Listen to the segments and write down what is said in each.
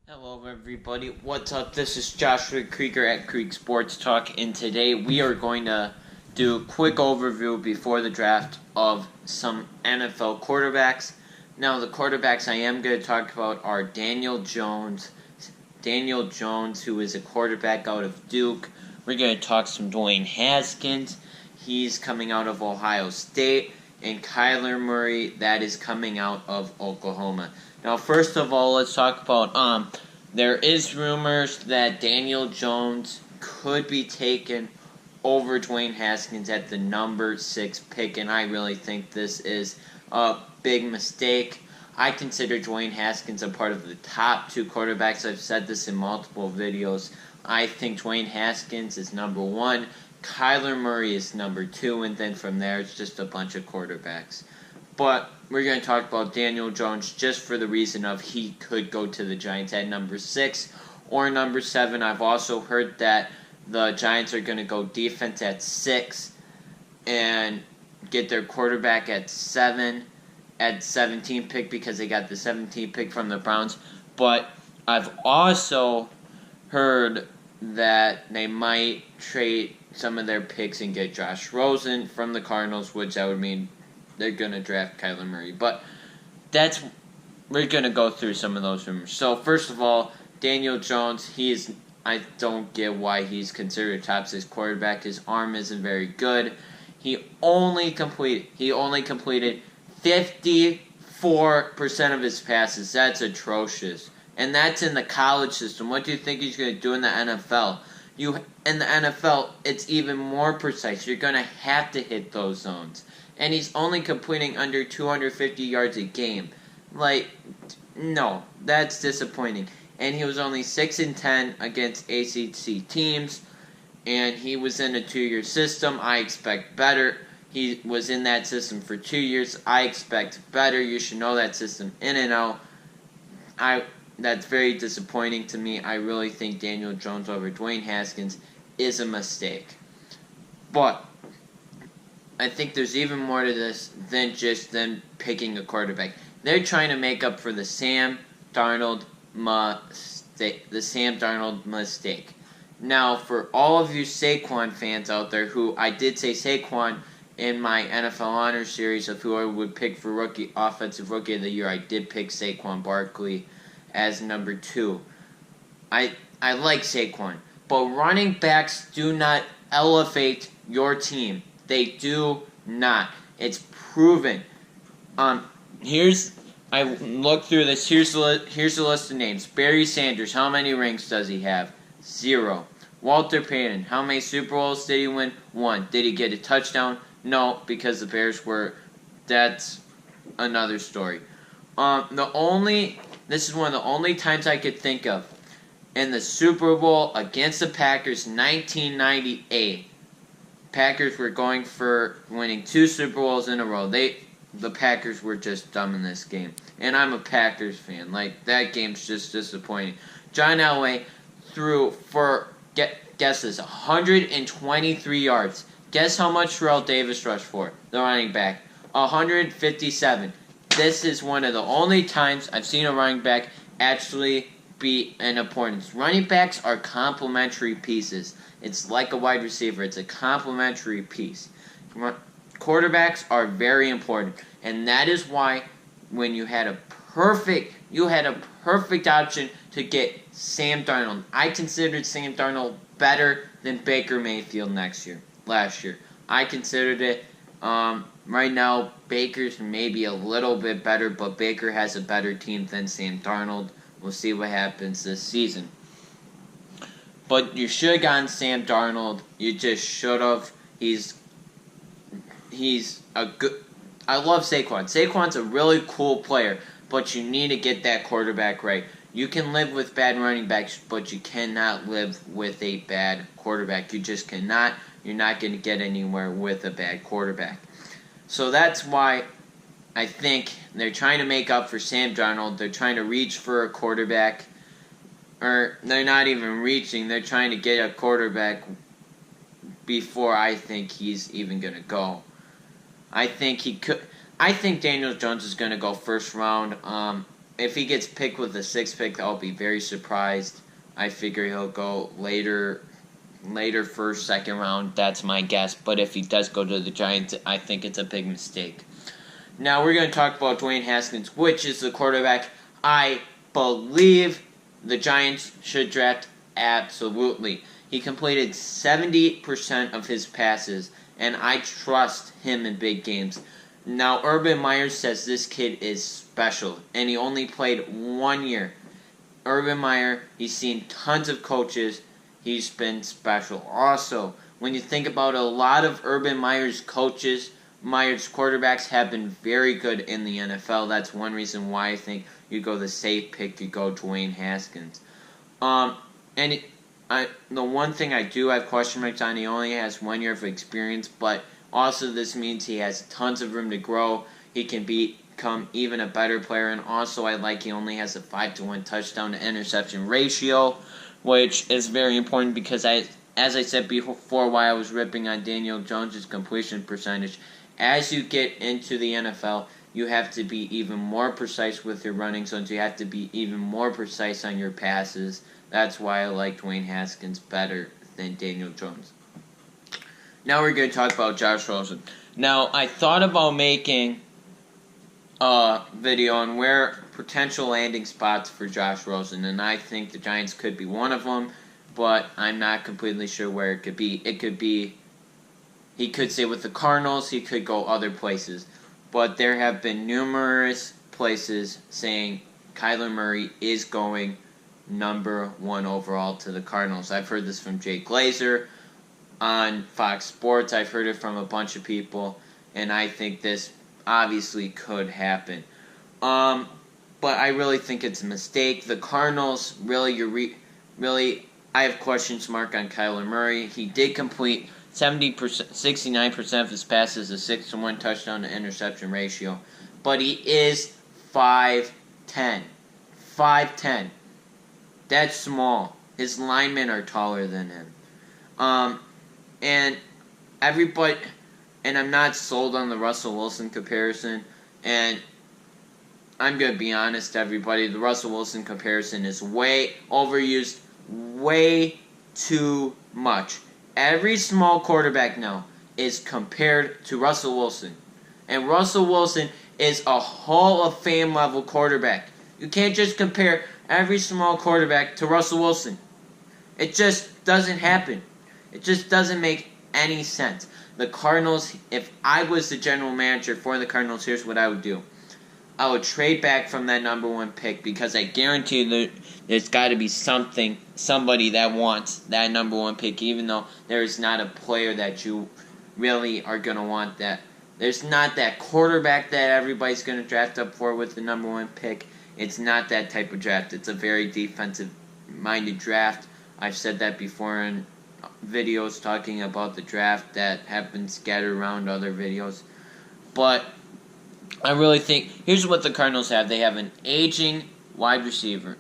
Hello everybody, what's up? This is Joshua Krieger at Krieg Sports Talk, and today we are going to do a quick overview before the draft of some NFL quarterbacks. Now, the quarterbacks I am going to talk about are Daniel Jones, who is a quarterback out of Duke. We're going to talk some Dwayne Haskins, he's coming out of Ohio State, and Kyler Murray, that is coming out of Oklahoma. Now, first of all, let's talk about, there is rumors that Daniel Jones could be taken over Dwayne Haskins at the number 6 pick, and I really think this is a big mistake. I consider Dwayne Haskins a part of the top 2 quarterbacks. I've said this in multiple videos. I think Dwayne Haskins is number 1, Kyler Murray is number 2, and then from there it's just a bunch of quarterbacks. But we're going to talk about Daniel Jones just for the reason of he could go to the Giants at number 6 or number 7. I've also heard that the Giants are going to go defense at 6 and get their quarterback at 7 at 17 pick because they got the 17 pick from the Browns. But I've also heard that they might trade some of their picks and get Josh Rosen from the Cardinals, which that would mean they're going to draft Kyler Murray. But we're going to go through some of those rumors. So, first of all, Daniel Jones, I don't get why he's considered a top 6 quarterback. His arm isn't very good. He only completed 54% of his passes. That's atrocious. And that's in the college system. What do you think he's going to do in the NFL? In the NFL, it's even more precise. You're going to have to hit those zones. And he's only completing under 250 yards a game. No, that's disappointing. And he was only 6-10 against ACC teams, and he was in a 2-year system. I expect better. He was in that system for 2 years. I expect better. You should know that system in and out. That's very disappointing to me. I really think Daniel Jones over Dwayne Haskins is a mistake. But I think there's even more to this than just them picking a quarterback. They're trying to make up for the Sam Darnold mistake. Now, for all of you Saquon fans out there, who I did say Saquon in my NFL Honors series of who I would pick for Offensive Rookie of the Year, I did pick Saquon Barkley as number 2. I like Saquon, but running backs do not elevate your team. They do not. It's proven. I looked through this. Here's the list of names. Barry Sanders, how many rings does he have? 0. Walter Payton, how many Super Bowls did he win? 1. Did he get a touchdown? No, because the Bears were. That's another story. This is one of the only times I could think of in the Super Bowl against the Packers, 1998. Packers were going for winning 2 Super Bowls in a row. The Packers were just dumb in this game. And I'm a Packers fan. That game's just disappointing. John Elway threw for, guess this, 123 yards. Guess how much Terrell Davis rushed for, the running back? 157. This is one of the only times I've seen a running back actually be an opponent. Running backs are complementary pieces. It's like a wide receiver. It's a complementary piece. Quarterbacks are very important, and that is why when you had a perfect option to get Sam Darnold. I considered Sam Darnold better than Baker Mayfield last year. I considered it. Right now, Baker's maybe a little bit better, but Baker has a better team than Sam Darnold. We'll see what happens this season. But you should have gotten Sam Darnold. You just should have. He's a good. I love Saquon. Saquon's a really cool player, but you need to get that quarterback right. You can live with bad running backs, but you cannot live with a bad quarterback. You just cannot. You're not going to get anywhere with a bad quarterback. So that's why I think they're trying to make up for Sam Darnold. They're trying to reach for a quarterback. Or they're not even reaching. They're trying to get a quarterback before I think he's even going to go. I think Daniel Jones is going to go first round. if he gets picked with the 6th pick, I'll be very surprised. I figure he'll go later, first, second round. That's my guess. But if he does go to the Giants, I think it's a big mistake. Now we're going to talk about Dwayne Haskins, which is the quarterback I believe the Giants should draft absolutely. He completed 70% of his passes, and I trust him in big games. Now, Urban Meyer says this kid is special, and he only played 1 year. Urban Meyer, he's seen tons of coaches. He's been special. Also, when you think about a lot of Urban Meyer's quarterbacks have been very good in the NFL. That's one reason why I think you go the safe pick, you go Dwayne Haskins. The one thing I do have question marks on, he only has 1 year of experience, but also this means he has tons of room to grow. He can become even a better player, and also I like he only has a 5-to-1 touchdown to interception ratio, which is very important because as I said before, while I was ripping on Daniel Jones' completion percentage, as you get into the NFL, you have to be even more precise with your running zones. You have to be even more precise on your passes. That's why I like Dwayne Haskins better than Daniel Jones. Now we're going to talk about Josh Rosen. Now, I thought about making a video on where potential landing spots for Josh Rosen, and I think the Giants could be one of them, but I'm not completely sure where it could be. He could stay with the Cardinals, he could go other places, but there have been numerous places saying Kyler Murray is going number 1 overall to the Cardinals. I've heard this from Jay Glazer on Fox Sports. I've heard it from a bunch of people, and I think this obviously could happen. But I really think it's a mistake. The Cardinals, really, I have questions mark on Kyler Murray. He did complete 69% of his passes, a 6-to-1 touchdown to interception ratio, but he is 5'10". 5'10". That's small. His linemen are taller than him. And everybody, and I'm not sold on the Russell Wilson comparison, and I'm going to be honest, everybody, the Russell Wilson comparison is way overused, way too much. Every small quarterback now is compared to Russell Wilson, and Russell Wilson is a Hall of Fame level quarterback. You can't just compare every small quarterback to Russell Wilson. It just doesn't happen. It just doesn't make any sense. The Cardinals, if I was the general manager for the Cardinals, here's what I would do. I would trade back from that number 1 pick because I guarantee there's got to be somebody that wants that number 1 pick, even though there is not a player that you really are going to want that. There's not that quarterback that everybody's going to draft up for with the number 1 pick. It's not that type of draft. It's a very defensive-minded draft. I've said that before in videos talking about the draft that have been scattered around other videos. But I really think, here's what the Cardinals have. They have an aging wide receiver,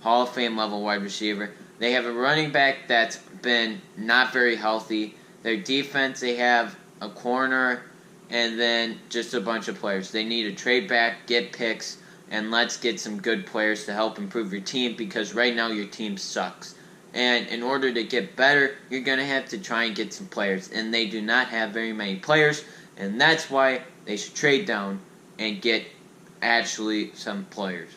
Hall of Fame level wide receiver. They have a running back that's been not very healthy. Their defense, they have a corner, and then just a bunch of players. They need to trade back, get picks, and let's get some good players to help improve your team because right now your team sucks. And in order to get better, you're going to have to try and get some players. And they do not have very many players, and that's why they should trade down and get actually some players.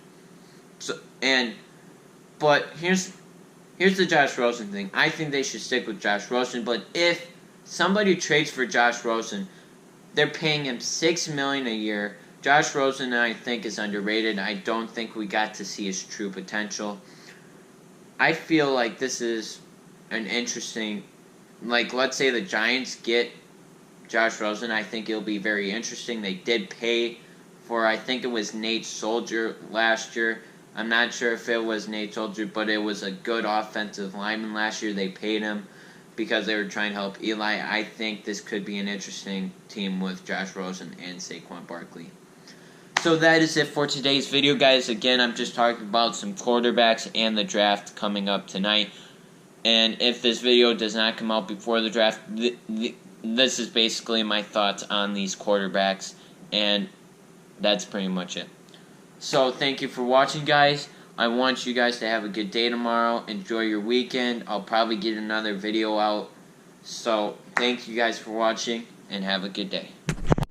But here's the Josh Rosen thing. I think they should stick with Josh Rosen, but if somebody trades for Josh Rosen, they're paying him $6 million a year. Josh Rosen, I think, is underrated. I don't think we got to see his true potential. I feel like this is an interesting, let's say the Giants get Josh Rosen. I think it'll be very interesting. They did pay for, I think it was Nate Soldier last year. I'm not sure if it was Nate Soldier, but it was a good offensive lineman last year. They paid him because they were trying to help Eli. I think this could be an interesting team with Josh Rosen and Saquon Barkley. So that is it for today's video, guys. Again, I'm just talking about some quarterbacks and the draft coming up tonight. And if this video does not come out before the draft, this is basically my thoughts on these quarterbacks. And That's pretty much it. So thank you for watching, guys. I want you guys to have a good day tomorrow. Enjoy your weekend. I'll probably get another video out. So thank you guys for watching, and have a good day.